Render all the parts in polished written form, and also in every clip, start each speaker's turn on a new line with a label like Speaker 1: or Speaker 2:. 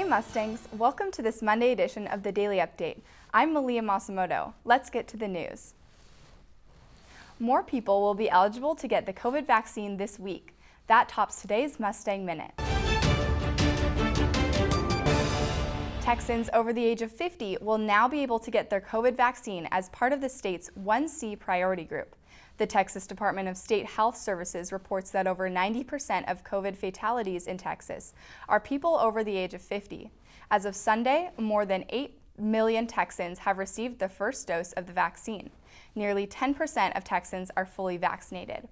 Speaker 1: Mustangs, welcome to this Monday edition of the Daily Update. I'm Melia Masumoto. Let's get to the news. More people will be eligible to get the COVID vaccine this week. That tops today's Mustang Minute. Texans over the age of 50 will now be able to get their COVID vaccine as part of the state's 1C priority group. The Texas Department of State Health Services reports that over 90% of COVID fatalities in Texas are people over the age of 50. As of Sunday, more than 8 million Texans have received the first dose of the vaccine. Nearly 10% of Texans are fully vaccinated.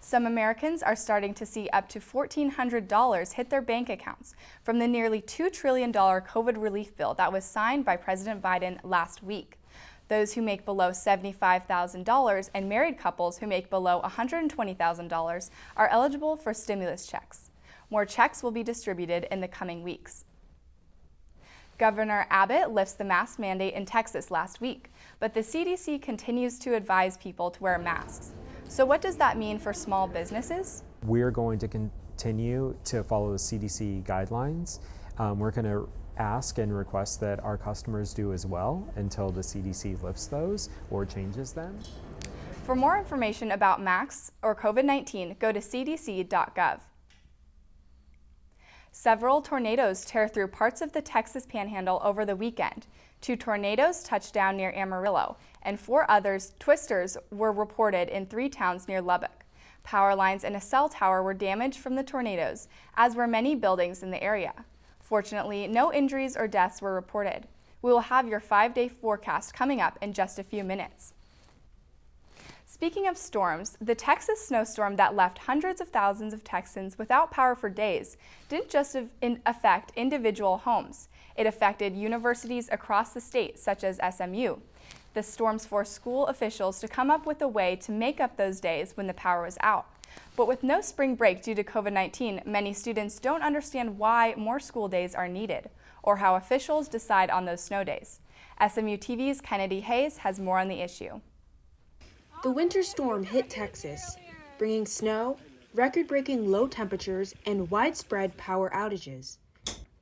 Speaker 1: Some Americans are starting to see up to $1,400 hit their bank accounts from the nearly $2 trillion COVID relief bill that was signed by President Biden last week. Those who make below $75,000 and married couples who make below $120,000 are eligible for stimulus checks. More checks will be distributed in the coming weeks. Governor Abbott lifts the mask mandate in Texas last week, but the CDC continues to advise people to wear masks. So what does that mean for small businesses?
Speaker 2: We're going to continue to follow the CDC guidelines. We're going to ask and request that our customers do as well until the CDC lifts those or changes them.
Speaker 1: For more information about masks or COVID-19, go to cdc.gov. Several tornadoes tear through parts of the Texas Panhandle over the weekend. 2 tornadoes touched down near Amarillo, and 4 others, twisters, were reported in 3 towns near Lubbock. Power lines and a cell tower were damaged from the tornadoes, as were many buildings in the area. Fortunately, no injuries or deaths were reported. We will have your 5-day forecast coming up in just a few minutes. Speaking of storms, the Texas snowstorm that left hundreds of thousands of Texans without power for days didn't just affect individual homes. It affected universities across the state, such as SMU. The storms forced school officials to come up with a way to make up those days when the power was out. But with no spring break due to COVID-19, many students don't understand why more school days are needed or how officials decide on those snow days. SMU-TV's Kennedy Hayes has more on the issue.
Speaker 3: The winter storm hit Texas, bringing snow, record-breaking low temperatures, and widespread power outages,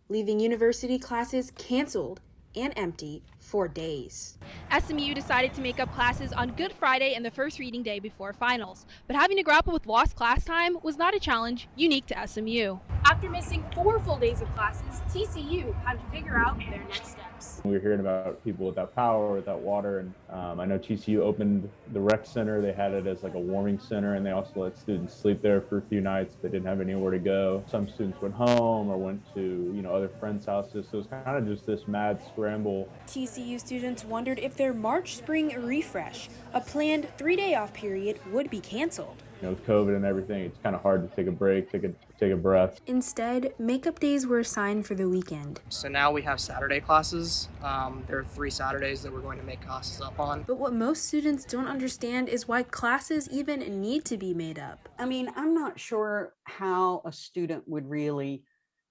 Speaker 3: leaving university classes canceled and empty for days.
Speaker 4: SMU decided to make up classes on Good Friday and the first reading day before finals, but having to grapple with lost class time was not a challenge unique to SMU.
Speaker 5: After missing 4 full days of classes, TCU had to figure out their next steps.
Speaker 6: We were hearing about people without power, without water, and I know TCU opened the rec center. They had it as like a warming center, and they also let students sleep there for a few nights. They didn't have anywhere to go. Some students went home or went to other friends' houses, so it was kind of just this mad scramble.
Speaker 3: TCU students wondered if their March spring refresh, a planned 3-day off period, would be canceled.
Speaker 6: With COVID and everything, it's kind of hard to take a break, take a breath.
Speaker 3: Instead, makeup days were assigned for the weekend.
Speaker 7: So now we have Saturday classes. There are 3 Saturdays that we're going to make classes up on.
Speaker 3: But what most students don't understand is why classes even need to be made up.
Speaker 8: I mean, I'm not sure how a student would really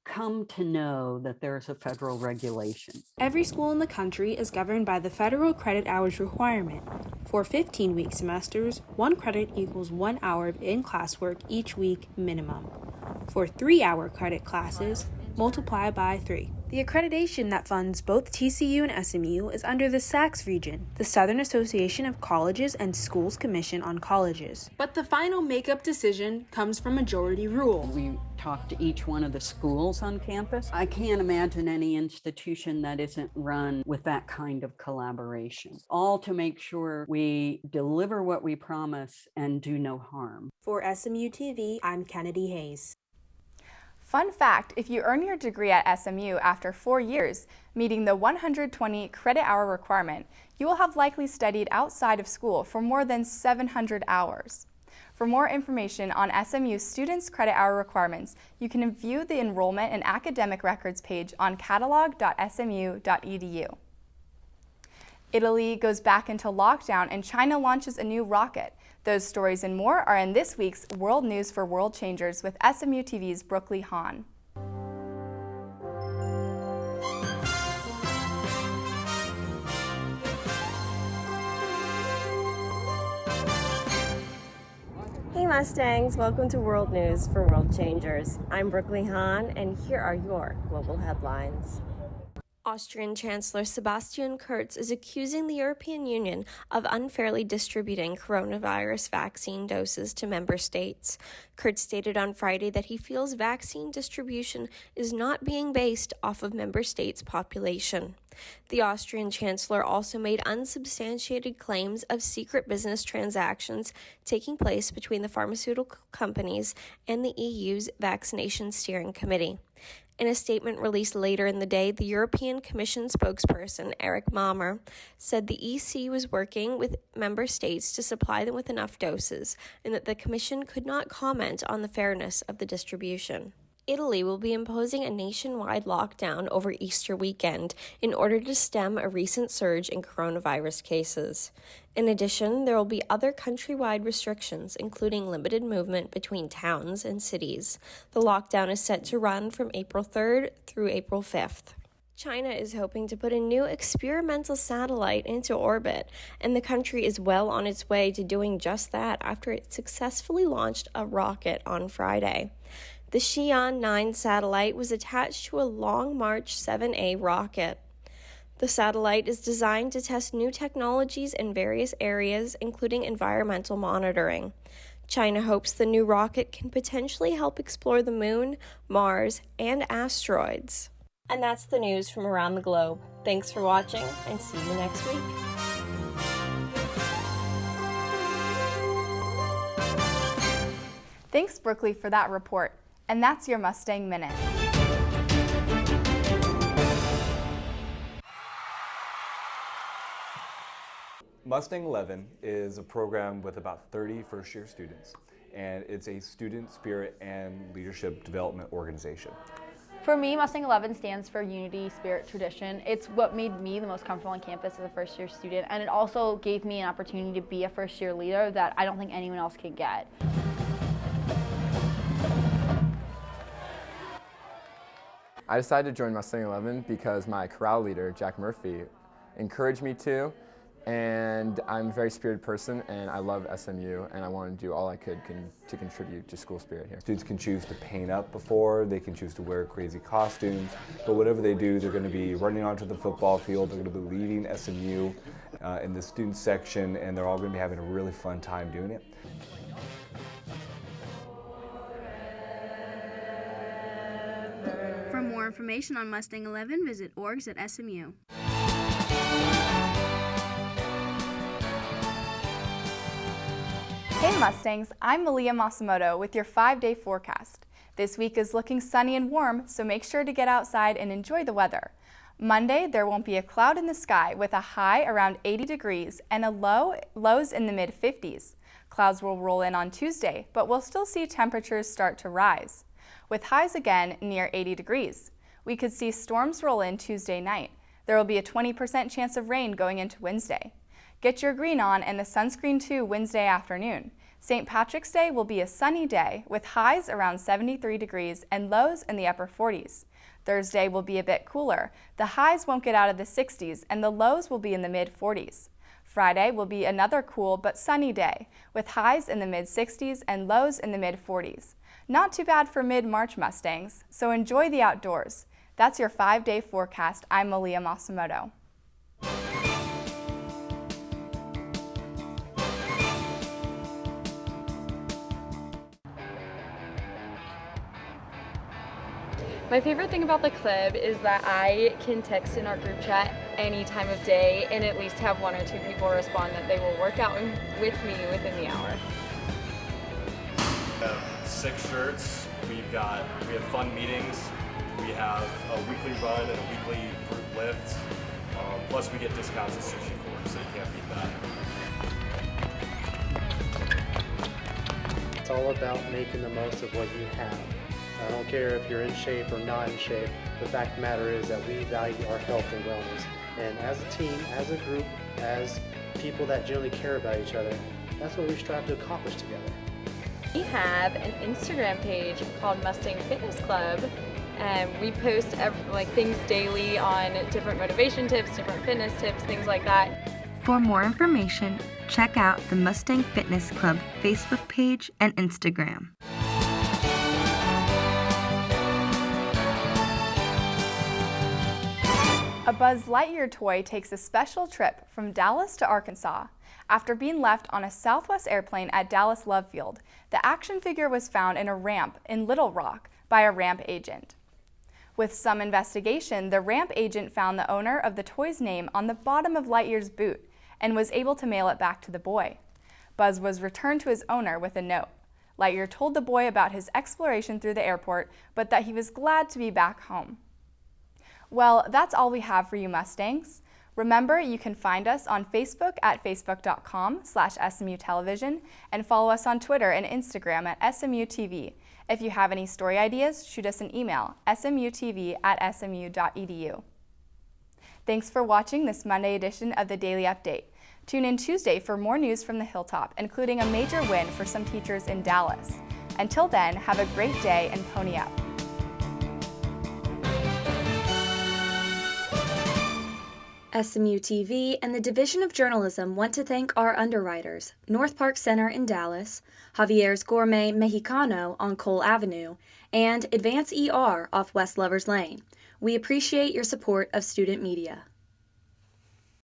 Speaker 8: come to know that there's a federal regulation.
Speaker 3: Every school in the country is governed by the federal credit hours requirement. For 15-week semesters, 1 credit equals 1 hour of in-class work each week minimum. For 3-hour credit classes, multiply by 3. The accreditation that funds both TCU and SMU is under the SACS region, the Southern Association of Colleges and Schools Commission on Colleges. But the final makeup decision comes from majority rule.
Speaker 8: We talked to each one of the schools on campus. I can't imagine any institution that isn't run with that kind of collaboration, all to make sure we deliver what we promise and do no harm.
Speaker 3: For SMU-TV, I'm Kennedy Hayes.
Speaker 1: Fun fact, if you earn your degree at SMU after 4 years, meeting the 120 credit hour requirement, you will have likely studied outside of school for more than 700 hours. For more information on SMU students' credit hour requirements, you can view the enrollment and academic records page on catalog.smu.edu. Italy goes back into lockdown and China launches a new rocket. Those stories and more are in this week's World News for World Changers with SMU-TV's Brooklyn Hahn.
Speaker 9: Hey Mustangs, welcome to World News for World Changers. I'm Brooklyn Hahn, and here are your global headlines. Austrian Chancellor Sebastian Kurz is accusing the European Union of unfairly distributing coronavirus vaccine doses to member states. Kurz stated on Friday that he feels vaccine distribution is not being based off of member states' population. The Austrian Chancellor also made unsubstantiated claims of secret business transactions taking place between the pharmaceutical companies and the EU's Vaccination Steering Committee. In a statement released later in the day, the European Commission spokesperson, Eric Mamer, said the EC was working with member states to supply them with enough doses and that the Commission could not comment on the fairness of the distribution. Italy will be imposing a nationwide lockdown over Easter weekend in order to stem a recent surge in coronavirus cases. In addition, there will be other countrywide restrictions, including limited movement between towns and cities. The lockdown is set to run from April 3rd through April 5th. China is hoping to put a new experimental satellite into orbit, and the country is well on its way to doing just that after it successfully launched a rocket on Friday. The Xi'an 9 satellite was attached to a Long March 7A rocket. The satellite is designed to test new technologies in various areas, including environmental monitoring. China hopes the new rocket can potentially help explore the moon, Mars, and asteroids. And that's the news from around the globe. Thanks for watching, and see you next week.
Speaker 1: Thanks, Brooklyn, for that report. And that's your Mustang Minute.
Speaker 10: Mustang 11 is a program with about 30 first-year students, and it's a student spirit and leadership development organization.
Speaker 11: For me, Mustang 11 stands for Unity, Spirit, Tradition. It's what made me the most comfortable on campus as a first-year student, and it also gave me an opportunity to be a first-year leader that I don't think anyone else can get.
Speaker 12: I decided to join Mustang 11 because my corral leader, Jack Murphy, encouraged me to, and I'm a very spirited person, and I love SMU, and I wanted to do all I could to contribute to school spirit here.
Speaker 10: Students can choose to paint up before, they can choose to wear crazy costumes, but whatever they do, they're going to be running onto the football field, they're going to be leading SMU in the student section, and they're all going to be having a really fun time doing it.
Speaker 13: For more information on Mustang 11, visit orgs at SMU.
Speaker 1: Hey Mustangs, I'm Melia Masumoto with your 5-day forecast. This week is looking sunny and warm, so make sure to get outside and enjoy the weather. Monday, there won't be a cloud in the sky with a high around 80 degrees and lows in the mid-50s. Clouds will roll in on Tuesday, but we'll still see temperatures start to rise, with highs again near 80 degrees. We could see storms roll in Tuesday night. There will be a 20% chance of rain going into Wednesday. Get your green on and the sunscreen too Wednesday afternoon. St. Patrick's Day will be a sunny day with highs around 73 degrees and lows in the upper 40s. Thursday will be a bit cooler. The highs won't get out of the 60s and the lows will be in the mid-40s. Friday will be another cool but sunny day with highs in the mid-60s and lows in the mid-40s. Not too bad for mid-March Mustangs, so enjoy the outdoors. That's your 5-day forecast. I'm Melia Masumoto.
Speaker 14: My favorite thing about the club is that I can text in our group chat any time of day and at least have 1 or 2 people respond that they will work out with me within the hour.
Speaker 15: We have 6 shirts, we have fun meetings, we have a weekly run and a weekly group lift, plus we get discounts at sushi court, so you can't beat that.
Speaker 16: It's all about making the most of what you have. I don't care if you're in shape or not in shape. The fact of the matter is that we value our health and wellness. And as a team, as a group, as people that generally care about each other, that's what we strive to accomplish together.
Speaker 14: We have an Instagram page called Mustang Fitness Club, and we post things daily on different motivation tips, different fitness tips, things like that.
Speaker 17: For more information, check out the Mustang Fitness Club Facebook page and Instagram.
Speaker 1: A Buzz Lightyear toy takes a special trip from Dallas to Arkansas. After being left on a Southwest airplane at Dallas Love Field, the action figure was found in a ramp in Little Rock by a ramp agent. With some investigation, the ramp agent found the owner of the toy's name on the bottom of Lightyear's boot and was able to mail it back to the boy. Buzz was returned to his owner with a note. Lightyear told the boy about his exploration through the airport, but that he was glad to be back home. Well, that's all we have for you Mustangs. Remember, you can find us on Facebook at facebook.com/SMU-television and follow us on Twitter and Instagram at SMU-TV. If you have any story ideas, shoot us an email, smutv@smu.edu. Thanks for watching this Monday edition of the Daily Update. Tune in Tuesday for more news from the Hilltop, including a major win for some teachers in Dallas. Until then, have a great day and pony up.
Speaker 18: SMU-TV and the Division of Journalism want to thank our underwriters, North Park Center in Dallas, Javier's Gourmet Mexicano on Cole Avenue, and Advance ER off West Lovers Lane. We appreciate your support of student media.